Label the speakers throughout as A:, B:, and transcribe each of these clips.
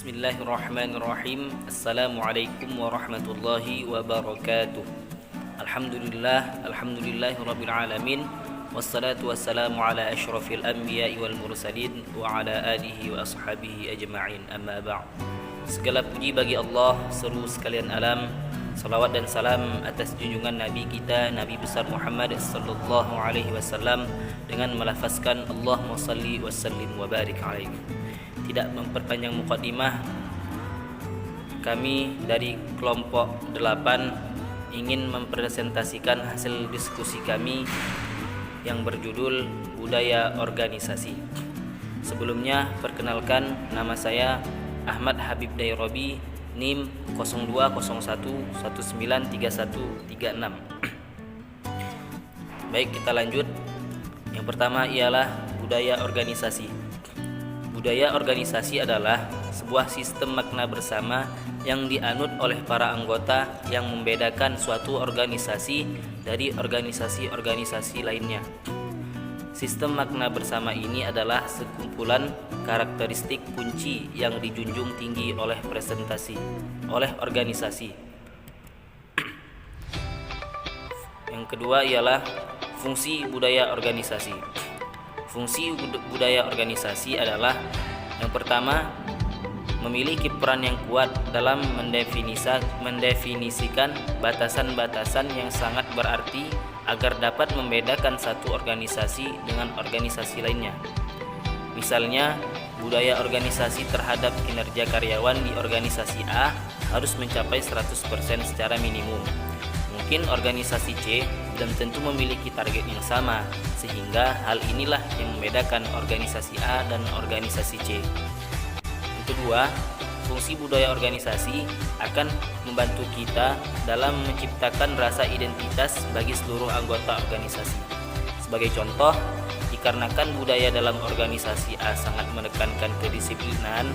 A: Bismillahirrahmanirrahim. Assalamualaikum warahmatullahi wabarakatuh. Alhamdulillahirabbil alamin. Wassalatu wassalamu ala asyrafil anbiya'i wal mursalin wa ala alihi wa ashabihi ajma'in. Amma ba'd. Segala puji bagi Allah seluruh sekalian alam. Salawat dan salam atas junjungan Nabi kita, Nabi besar Muhammad sallallahu alaihi wasallam, dengan melafazkan Allahumma salli wa sallim wa barik alaihi. Tidak memperpanjang mukadimah, kami dari kelompok 8 ingin mempresentasikan hasil diskusi kami yang berjudul Budaya Organisasi. Sebelumnya, perkenalkan, nama saya Ahmad Habib Dairobi, NIM 0201193136. Baik, kita lanjut. Yang pertama ialah budaya organisasi. Budaya organisasi adalah sebuah sistem makna bersama yang dianut oleh para anggota yang membedakan suatu organisasi dari organisasi-organisasi lainnya. Sistem makna bersama ini adalah sekumpulan karakteristik kunci yang dijunjung tinggi oleh organisasi. Yang kedua ialah fungsi budaya organisasi. Fungsi budaya organisasi adalah yang pertama, memiliki peran yang kuat dalam mendefinisikan batasan-batasan yang sangat berarti agar dapat membedakan satu organisasi dengan organisasi lainnya. Misalnya, budaya organisasi terhadap kinerja karyawan di organisasi A harus mencapai 100% secara minimum. Mungkin organisasi C belum tentu memiliki target yang sama, sehingga hal inilah yang membedakan organisasi A dan organisasi C. Yang kedua, fungsi budaya organisasi akan membantu kita dalam menciptakan rasa identitas bagi seluruh anggota organisasi. Sebagai contoh, dikarenakan budaya dalam organisasi A sangat menekankan kedisiplinan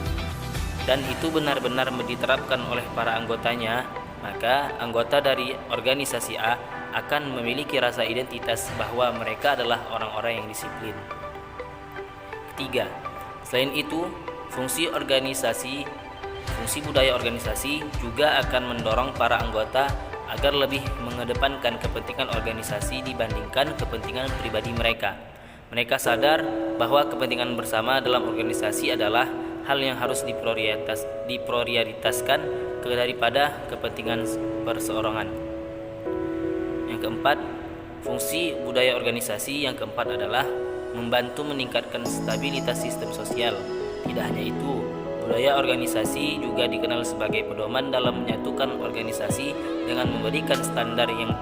A: dan itu benar-benar diterapkan oleh para anggotanya, maka anggota dari organisasi A akan memiliki rasa identitas bahwa mereka adalah orang-orang yang disiplin. Ketiga, selain itu, fungsi budaya organisasi juga akan mendorong para anggota agar lebih mengedepankan kepentingan organisasi dibandingkan kepentingan pribadi mereka. Mereka sadar bahwa kepentingan bersama dalam organisasi adalah hal yang harus diprioritaskan daripada kepentingan perseorangan. Yang keempat, fungsi budaya organisasi yang keempat adalah membantu meningkatkan stabilitas sistem sosial. Tidak hanya itu, budaya organisasi juga dikenal sebagai pedoman dalam menyatukan organisasi dengan memberikan standar yang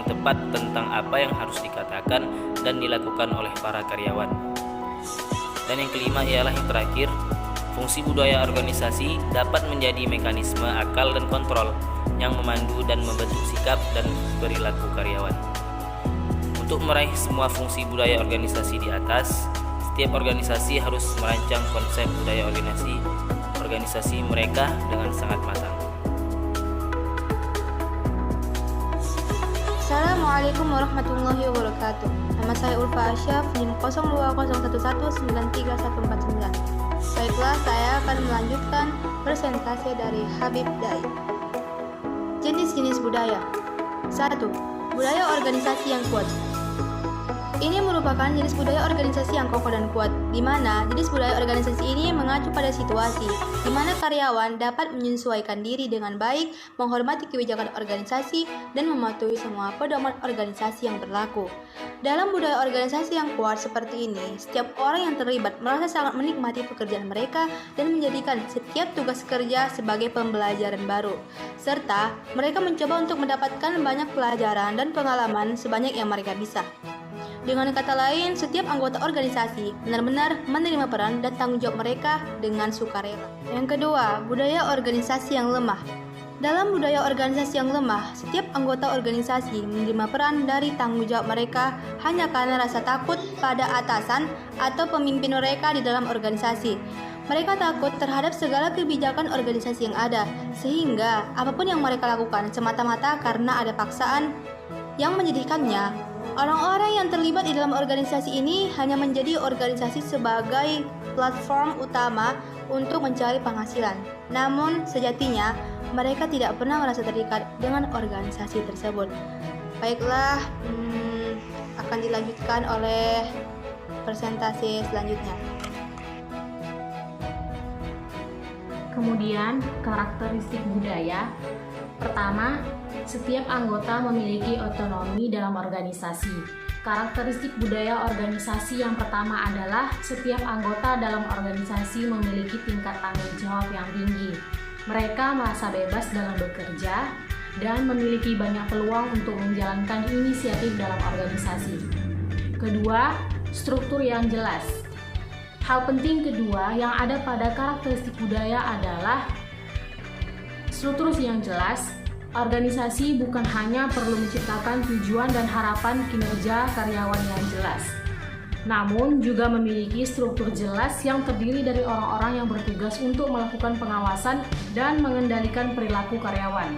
A: tepat tentang apa yang harus dikatakan dan dilakukan oleh para karyawan. Dan yang kelima ialah yang terakhir, fungsi budaya organisasi dapat menjadi mekanisme akal dan kontrol yang memandu dan membentuk sikap dan perilaku karyawan. Untuk meraih semua fungsi budaya organisasi di atas, setiap organisasi harus merancang konsep budaya organisasi mereka dengan sangat matang.
B: Assalamualaikum warahmatullahi wabarakatuh. Nama saya Ulfa Asyaf, NIM 0201193149. Baiklah, saya akan melanjutkan presentasi dari Habib Dai. Jenis-jenis budaya. 1. Budaya organisasi yang kuat. Ini merupakan jenis budaya organisasi yang kokoh dan kuat, di mana jenis budaya organisasi ini mengacu pada situasi di mana karyawan dapat menyesuaikan diri dengan baik, menghormati kebijakan organisasi, dan mematuhi semua pedoman organisasi yang berlaku. Dalam budaya organisasi yang kuat seperti ini, setiap orang yang terlibat merasa sangat menikmati pekerjaan mereka dan menjadikan setiap tugas kerja sebagai pembelajaran baru, serta mereka mencoba untuk mendapatkan banyak pelajaran dan pengalaman sebanyak yang mereka bisa. Dengan kata lain, setiap anggota organisasi benar-benar menerima peran dan tanggung jawab mereka dengan sukarela. Yang kedua, budaya organisasi yang lemah. Dalam budaya organisasi yang lemah, setiap anggota organisasi menerima peran dari tanggung jawab mereka hanya karena rasa takut pada atasan atau pemimpin mereka di dalam organisasi. Mereka takut terhadap segala kebijakan organisasi yang ada, sehingga apapun yang mereka lakukan semata-mata karena ada paksaan yang menjadikannya. Orang-orang yang terlibat di dalam organisasi ini hanya menjadi organisasi sebagai platform utama untuk mencari penghasilan. Namun, sejatinya mereka tidak pernah merasa terikat dengan organisasi tersebut. Baiklah, akan dilanjutkan oleh presentasi selanjutnya.
C: Kemudian, karakteristik budaya. Pertama, setiap anggota memiliki otonomi dalam organisasi. Karakteristik budaya organisasi yang pertama adalah setiap anggota dalam organisasi memiliki tingkat tanggung jawab yang tinggi. Mereka merasa bebas dalam bekerja dan memiliki banyak peluang untuk menjalankan inisiatif dalam organisasi. Kedua, struktur yang jelas. Hal penting kedua yang ada pada karakteristik budaya adalah struktur yang jelas. Organisasi bukan hanya perlu menciptakan tujuan dan harapan kinerja karyawan yang jelas, namun juga memiliki struktur jelas yang terdiri dari orang-orang yang bertugas untuk melakukan pengawasan dan mengendalikan perilaku karyawan.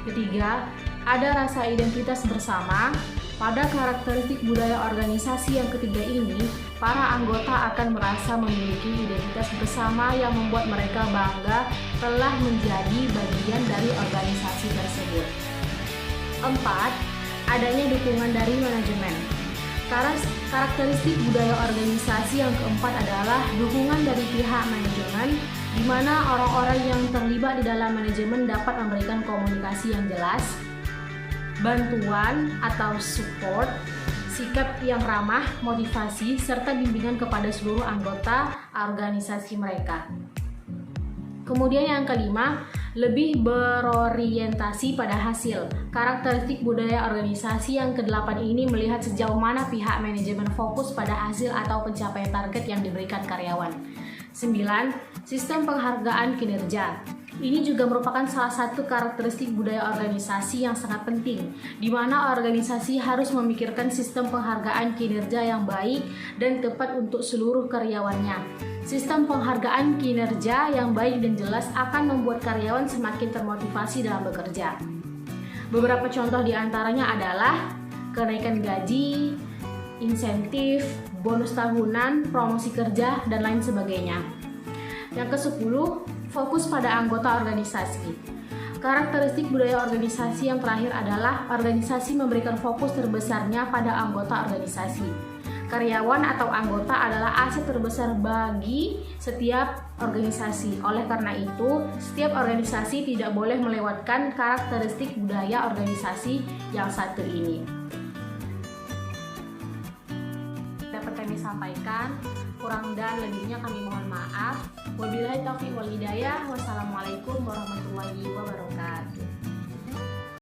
C: Ketiga, ada rasa identitas bersama. Pada karakteristik budaya organisasi yang ketiga ini, para anggota akan merasa memiliki identitas bersama yang membuat mereka bangga telah menjadi bagian dari organisasi tersebut. 4. Adanya dukungan dari manajemen. Karakteristik budaya organisasi yang keempat adalah dukungan dari pihak manajemen, di mana orang-orang yang terlibat di dalam manajemen dapat memberikan komunikasi yang jelas, bantuan atau support, sikap yang ramah, motivasi, serta bimbingan kepada seluruh anggota organisasi mereka. Kemudian yang kelima, lebih berorientasi pada hasil. Karakteristik budaya organisasi yang kedelapan ini melihat sejauh mana pihak manajemen fokus pada hasil atau pencapaian target yang diberikan karyawan. 9. Sistem penghargaan kinerja. Ini juga merupakan salah satu karakteristik budaya organisasi yang sangat penting, di mana organisasi harus memikirkan sistem penghargaan kinerja yang baik dan tepat untuk seluruh karyawannya. Sistem penghargaan kinerja yang baik dan jelas akan membuat karyawan semakin termotivasi dalam bekerja. Beberapa contoh diantaranya adalah kenaikan gaji, insentif, bonus tahunan, promosi kerja, dan lain sebagainya. Yang ke-10, fokus pada anggota organisasi. Karakteristik budaya organisasi yang terakhir adalah organisasi memberikan fokus terbesarnya pada anggota organisasi. Karyawan atau anggota adalah aset terbesar bagi setiap organisasi. Oleh karena itu, setiap organisasi tidak boleh melewatkan karakteristik budaya organisasi yang satu ini. Dapat kami sampaikan, kurang dan lebihnya kami mohon maaf. Wabillahi taufiq wal hidayah. Wassalamualaikum warahmatullahi